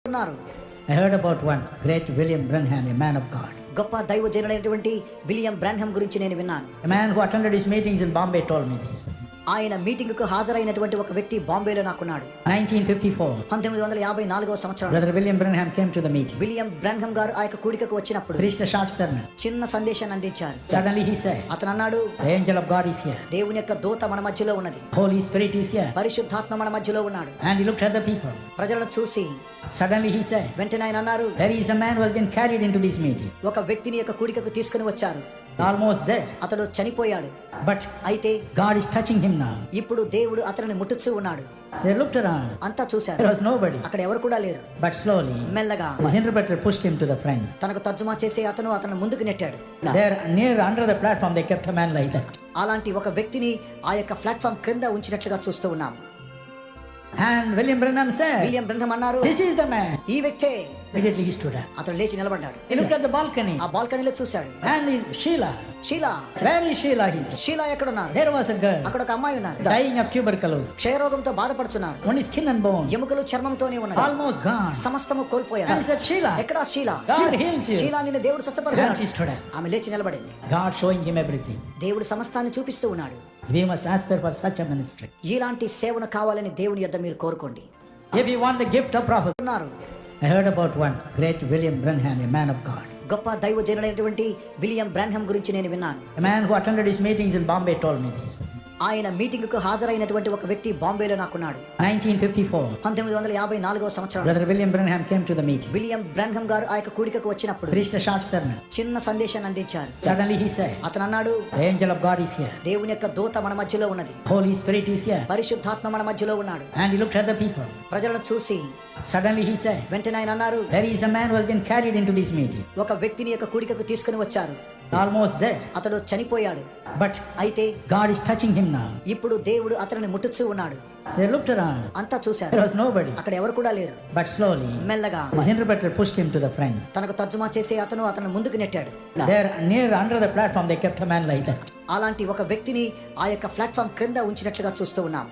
ఉన్నారు. I heard about one great William Branham, a man of God. గొప్ప దైవజనుడైనటువంటి William Branham గురించి నేను విన్నాను. A man who attended his meetings in Bombay told me this. ఆయన meeting కు హాజరైనటువంటి ఒక వ్యక్తి బాంబేలో నాకున్నాడు. 1954, 1954వ సంవత్సరం Brother William Branham came to the meeting. William Branham గారు ఆ యొక్క కూడికకు వచ్చినప్పుడు Preached a short sermon. చిన్న సందేశాన్ని అందించారు. Suddenly he said, అతను అన్నాడు, the angel of God is here. దేవుని యొక్క దూత మన మధ్యలో ఉన్నది. Holy Spirit is here. పరిశుద్ధాత్మ మన మధ్యలో ఉన్నాడు. And he looked at the people. ప్రజలను చూసి Suddenly he said, వెంటనే ఆయన అన్నారు, there is a man who has been carried into this meeting. ఒక వ్యక్తిని యొక్క కూడికకు తీసుకుని వచ్చారు. Almost dead. అతడు చనిపోయాడు. But అయితే God is touching him now. ఇప్పుడు దేవుడు అతనిని ముట్టుచూ ఉన్నాడు. They looked around. అంతా చూశారు. There was nobody. అక్కడ ఎవరు కూడా లేరు. But slowly, మెల్లగా his interpreter pushed him to the front. తనకు తర్జుమా చేసి అతను ముందుకు నెట్టాడు. There, near under the platform, they kept a man like that. అలాంటి ఒక వ్యక్తిని ఆ యొక్క ప్లాట్ఫామ్ క్రింద ఉంచినట్లుగా చూస్తూ ఉన్నాం. And William Branham said, William Branham అన్నారు, this is the man. ఈ వ్యక్తే. Immediately he stood up. అతను లేచి నిలబడ్డాడు. He looked at the balcony. ఆ బాల్కనీలో చూశాడు. And Sheila. Sheela, Where is Sheila? He said. Sheela ఎక్కడున్నారు? There was a girl అక్కడ ఒక అమ్మాయి ఉన్నారు. dying of tuberculosis. క్షయరోగంతో బాధపడుతున్నారు. Only skin and bone. ఎముకలు చర్మంతోనే ఉన్నారు. Almost gone. సమస్తము And కోల్పోయారు. he said, Sheila. ఎక్కడా Sheela? God heals you. Sheela నిన్ను దేవుడు And స్వస్థపరుస్తాడు. she stood up. ఆమె లేచి నిలబడింది. God showing him everything. దేవుడు సమస్తాన్ని చూపిస్తూ ఉన్నాడు. We must aspire for such a ministry. ఇలాంటి సేవను కావాలని దేవుని యొద్ద మీరు కోరుకోండి. If you want the gift of prophecy. ఉన్నారు. I heard about one great William Branham, a man of God. గొప్ప దైవజనుడైనటువంటి విలియం బ్రాన్హమ్ గురించి నేను విన్నాను. A man who attended his meetings in Bombay told me this. ఆయన meeting కు హాజరైనటువంటి ఒక వ్యక్తి బాంబేలో నాకున్నాడు. 1954, 1954వ సంవత్సరం Brother William Branham came to the meeting. William Branham గారు ఆ యొక్క కూడికకు వచ్చినప్పుడు Preached a short sermon. చిన్న సందేశాన్ని అందించారు. Suddenly he said, అతను అన్నాడు, the angel of God is here. దేవుని యొక్క దూత మన మధ్యలో ఉన్నది. Holy Spirit is here. పరిశుద్ధాత్మ మన మధ్యలో ఉన్నాడు. And he looked at the people. ప్రజలను చూసి Suddenly he said, వెంటనే ఆయన అన్నారు, there is a man who has been carried into this meeting. ఒక వ్యక్తిని యొక్క కూడికకు తీసుకుని వచ్చారు. Almost dead. అతడు చనిపోయాడు. But అయితే God is touching him now. ఇప్పుడు దేవుడు అతనిని ముట్టుచూ ఉన్నాడు. They looked around. అంతా చూశారు. There was nobody. అక్కడ ఎవరు కూడా లేరు. But slowly, మెల్లగా his interpreter pushed him to the front. తనకు తర్జుమా చేసి అతను ముందుకు నెట్టాడు. There, near under the platform, they kept a man like that. అలాంటి ఒక వ్యక్తిని ఆ యొక్క ప్లాట్ఫామ్ క్రింద ఉంచినట్లుగా చూస్తూ ఉన్నాం.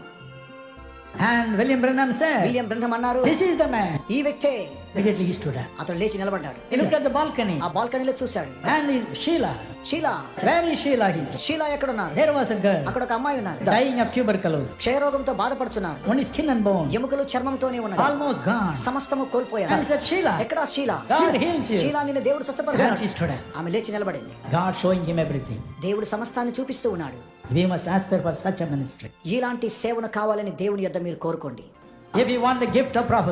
And William Branham said, William Branham అన్నారు, this is the man. ఈ వ్యక్తే. Immediately he stood up. అతను లేచి నిలబడ్డాడు. He looked at the balcony. ఆ బాల్కనీలో చూశాడు. And Sheila. Sheela, Where is Sheila? He said. Sheela ఎక్కడున్నారు? There was a girl అక్కడ ఒక అమ్మాయి ఉన్నారు. dying of tuberculosis. క్షయరోగంతో బాధపడుతున్నారు. Only skin and bone. ఎముకలు చర్మంతోనే ఉన్నారు. Almost gone. సమస్తము And కోల్పోయారు. he said, Sheila. ఎక్కడా Sheela? God heals you. Sheela నిన్ను దేవుడు And స్వస్థపరుస్తాడు. she stood up. ఆమె లేచి నిలబడింది. God showing him everything. దేవుడు సమస్తాన్ని చూపిస్తూ ఉన్నాడు. We must aspire for such a ministry. ఇలాంటి సేవను కావాలని దేవుని యొద్ద మీరు కోరుకోండి. If you want the gift of prophecy.